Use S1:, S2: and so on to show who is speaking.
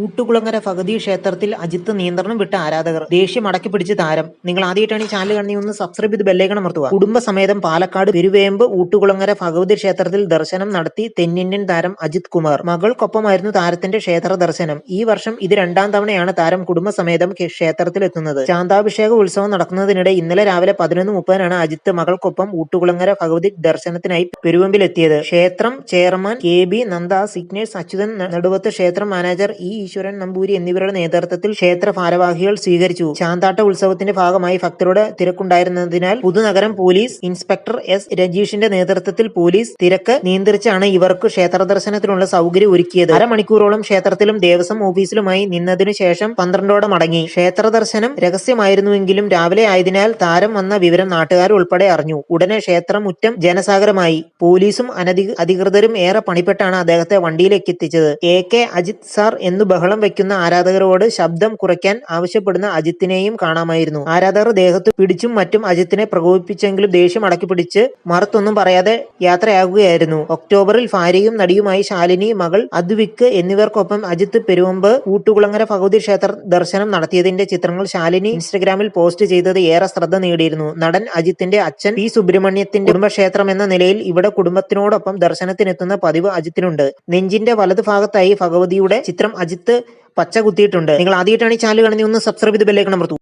S1: ഊട്ടുകുളങ്ങര ഭഗവതി ക്ഷേത്രത്തിൽ അജിത്ത് നിയന്ത്രണം വിട്ട ആരാധകർ ദേഷ്യം അടക്കിപ്പിടിച്ച് താരം. നിങ്ങൾ ആദ്യമായിട്ടാണ് ഈ ചാനൽ കാണുന്നത്, ഒന്ന് സബ്സ്ക്രൈബ് ചെയ്ത് ബെല്ലൈക്കൺ അമർത്തുക. കുടുംബസമേതം പാലക്കാട് പെരുവേമ്പ് ഊട്ടുകുളങ്ങര ഭഗവതി ക്ഷേത്രത്തിൽ ദർശനം നടത്തി തെന്നിന്ത്യൻ താരം അജിത് കുമാർ. മകൾക്കൊപ്പമായിരുന്നു താരത്തിന്റെ ക്ഷേത്ര ദർശനം. ഈ വർഷം ഇത് രണ്ടാം തവണയാണ് താരം കുടുംബസമേതം ക്ഷേത്രത്തിലെത്തുന്നത്. ശാന്താഭിഷേക ഉത്സവം നടക്കുന്നതിനിടെ ഇന്നലെ രാവിലെ 11:30 അജിത്ത് മകൾക്കൊപ്പം ഊട്ടുകുളങ്ങര ഭഗവതി ദർശനത്തിനായി പെരുവമ്പിലെത്തിയത്. ക്ഷേത്രം ചെയർമാൻ KB നന്ദാസ്, സിഗ്നേഴ്സ് അച്യുതൻ നടുവത്ത്, ക്ഷേത്രം മാനേജർ ഈശ്വരൻ നമ്പൂരി എന്നിവരുടെ നേതൃത്വത്തിൽ ക്ഷേത്ര ഭാരവാഹികൾ സ്വീകരിച്ചു. ശാന്താട്ട ഉത്സവത്തിന്റെ ഭാഗമായി ഭക്തരുടെ തിരക്കുണ്ടായിരുന്നതിനാൽ പുതുനഗരം പോലീസ് ഇൻസ്പെക്ടർ S രജീഷിന്റെ നേതൃത്വത്തിൽ പോലീസ് തിരക്ക് നിയന്ത്രിച്ചാണ് ഇവർക്ക് ക്ഷേത്ര ദർശനത്തിനുള്ള സൗകര്യം ഒരുക്കിയത്. അരമണിക്കൂറോളം ക്ഷേത്രത്തിലും ദേവസ്വം ഓഫീസിലുമായി നിന്നതിനു ശേഷം 12ഓടെ മടങ്ങി. ക്ഷേത്ര ദർശനം രഹസ്യമായിരുന്നുവെങ്കിലും രാവിലെ ആയതിനാൽ താരം വന്ന വിവരം നാട്ടുകാർ ഉൾപ്പെടെ അറിഞ്ഞു. ഉടനെ ക്ഷേത്രമുറ്റം ജനസാഗരമായി. പോലീസും അധികൃതരും ഏറെ പണിപ്പെട്ടാണ് അദ്ദേഹത്തെ വണ്ടിയിലേക്ക് എത്തിച്ചത്. AK അജിത് സാർ എന്നു ബഹളം വയ്ക്കുന്ന ആരാധകരോട് ശബ്ദം കുറയ്ക്കാൻ ആവശ്യപ്പെടുന്ന അജിത്തിനെയും കാണാമായിരുന്നു. ആരാധകർ ദേഹത്തു പിടിച്ചും മറ്റും അജിത്തിനെ പ്രകോപിപ്പിച്ചെങ്കിലും ദേഷ്യം അടക്കിപ്പിടിച്ച് മറുത്തൊന്നും പറയാതെ യാത്രയാകുകയായിരുന്നു. ഒക്ടോബറിൽ ഭാര്യയും നടിയുമായി ശാലിനി, മകൾ അദ്വിക് എന്നിവർക്കൊപ്പം അജിത്ത് പെരുവമ്പ് ഊട്ടുകുളങ്ങര ഭഗവതി ക്ഷേത്ര ദർശനം നടത്തിയതിന്റെ ചിത്രങ്ങൾ ശാലിനി ഇൻസ്റ്റഗ്രാമിൽ പോസ്റ്റ് ചെയ്തത് ഏറെ ശ്രദ്ധ നേടിയിരുന്നു. നടൻ അജിത്തിന്റെ അച്ഛൻ P സുബ്രഹ്മണ്യത്തിന്റെ കുടുംബക്ഷേത്രം എന്ന നിലയിൽ ഇവിടെ കുടുംബത്തിനോടൊപ്പം ദർശനത്തിനെത്തുന്ന പതിവ് അജിത്തിനുണ്ട്. നെഞ്ചിന്റെ വലതു ഭാഗത്തായി ഭഗവതിയുടെ ചിത്രം അജിത്ത് പച്ച കുത്തിയിട്ടുണ്ട്. നിങ്ങൾ ആദ്യമായിട്ടാണ് ഈ ചാനൽ കാണുന്നത്, ഒന്ന് സബ്സ്ക്രൈബ് ചെയ്ത് ബെല്ലൈക്കൺ അമർത്തൂ.